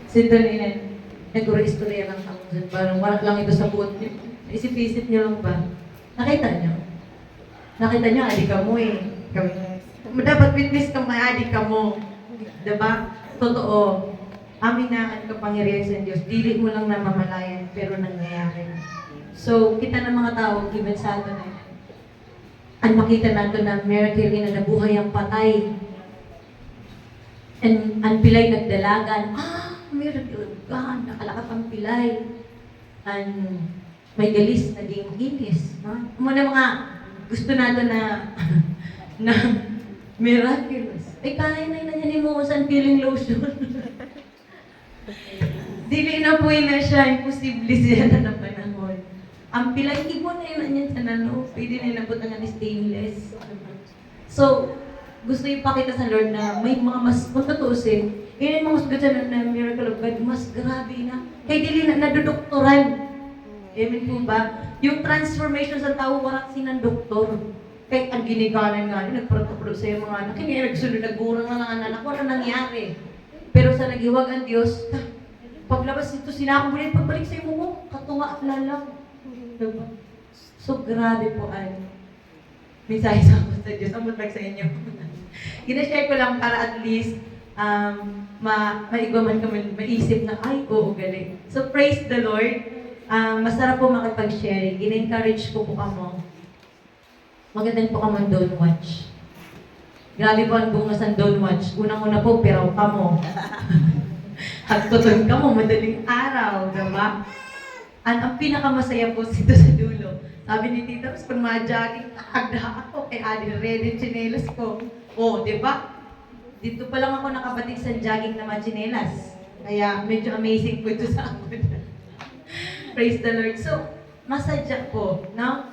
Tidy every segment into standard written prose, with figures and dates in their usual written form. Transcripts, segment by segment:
Sindalinan. Nagkura-istorya lang ako dyan. Parang wala lang ito sa buot niyo. Isip-isip niyo lang ba? Nakita niyo? Nakita niyo, adik ka mo eh. Dapat witness ka may adik ka mo. Diba? Totoo. Amin na ang kapangyarihan sa Diyos. Dili mo lang namamalayan, pero nangyayari. So, kita ng mga tao, given sa atin na ang makita natin na miracle na nabuhay ang patay. And ang pilay nagdalagan. Miracle. Nakalakas ang pilay. And may galis, naging inis. Muna mga gusto natin na na miraculous. Ay, kaya na yan mo sa feeling lotion. Dili na po na siya. Imposible siya na ng panahon. Ang pilay, ibo na yun yan sa nano. Pwede na inabot na ng stainless. So, gusto ipakita sa Lord na may mga mas, kung tutusin, yun yung mga sugat na miracle of God, mas grabe na. Kaya dili na nadodoktoran. Amen po ba? Yung transformation sa tao, walang sinang doktor. Kaya ang ginikanan nga, nagprotocol sa yung mga anak, hindi nagsunod, nagburang na ng anak, wala nangyari. Pero sa naghiwag ang Diyos, paglabas ito, sinakong mo rin, pagbalik sa iyo mo, katunga at lalang. Diba? So, grabe po ay mensahe sa ako sa Diyos. Ang mutlag sa inyo. Ginashare ko lang para at least maigwaman kami, maisip na, ay, oo, galing. So, praise the Lord. Masarap po makipag-sharing. Gina-encourage ko po kamo. Magandang po kamo don't watch. Grabe po ang bungas ng don't watch. Unang-una po, piraw kamo. At tutun kamo, madaling araw, diba? Ang pinakamasaya po dito sa dulo. Sabi ni Tita, mas pag ma-jogging, agda ako kay Adi, ready chinelas ko. Oh, di ba? Dito pa lang ako nakabatig sa jogging na chinelas. Kaya medyo amazing po ito sa akin. Praise the Lord. So, masadya po, no?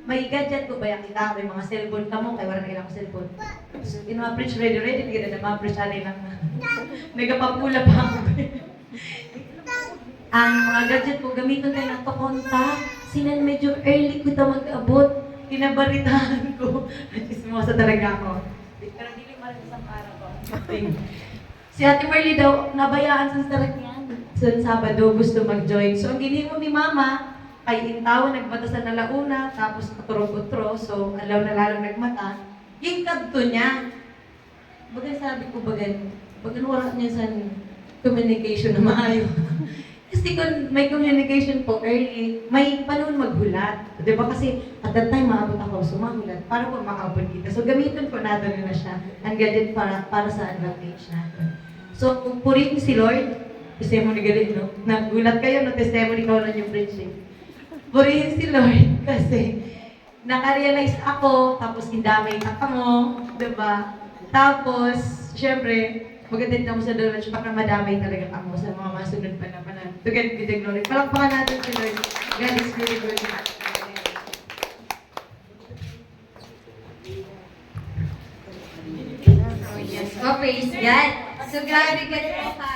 May gadget po ba yung kita? May mga cellphone ka mo, kaya wala na kailangan cellphone. Ina-preach ready, hindi ka na ma-preach alay lang. Nagapapula pa ako. Ang mga gadget po, gamitin tayo ng to-contact. Sinan medyo early ko ito mag-abot. Kinabaritaan ko. Chismosa talaga ako. Pero hindi maraming isang araw ko. Si Ate Marley daw, nabayaan sa sarak niyan. So, Sabado, gusto mag-join. So, ang gini mo ni Mama, ay intaw, nagbatasan na launa, tapos paturog-utro. So, alaw na lalong nagmata. Yung kadto niya. Bagan sabi ko, bagan wala niya sa communication na maayo. Kasi kung may communication po early, may panahon maghulat. Di ba? Kasi at that time, maabot ako, sumahulat para po makaabot kita. So, gamitin po natin na siya. Ang gadget para sa advantage natin. So, purihin si Lord. Testimony galit, no? Nagulat kayo, no? Testimony ko lang yung preaching. Purihin si Lord kasi nakarealize ako, tapos indamay ka mo, di ba? Tapos, syempre, magandang mo sa Lord, baka madamay talaga ako sa mga masunod pa naman. To God be the glory. Palakpakan natin si Lord. God is really good. Oh yes. Oh, praise God. So, grabe ka po ka.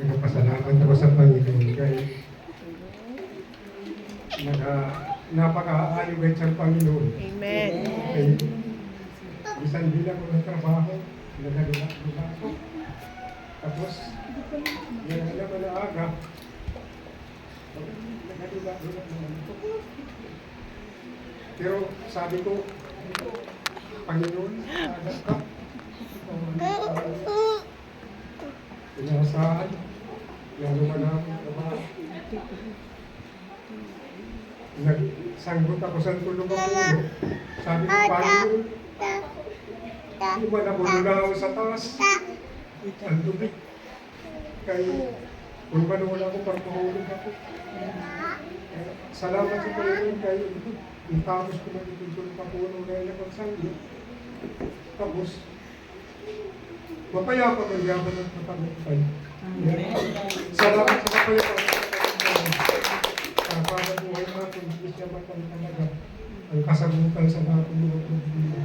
Nagpasalamat ako sa Panginoon kay napaka-alibay sa Panginoon. Amen. Kay isang bilang ko ng trabaho, nagdala ako. Tapos, yan ang naman na aga. Nagdala naman ako. Pero sabi ko, Panginoon, agad ka. Inaasahan, lalo man ako trabaho. Nagsanggot ako sa tulong ng ulo. Sabi ko, Panginoon, hindi ba nabulula ako sa taas? Ang tubig. Kaya, kung ba wala ako, parang mahulog ako. Salamat sa Panginoon kayo. Yung tapos ko magtutulong pa po nung dahil ako sanggit. Tapos, mapayapa ng yaman at matagumpay. Salamat sa kapayapaan sa Panginoon. Para buhay natin, hindi siya matang talaga ang kasagutan sa natin mga problema.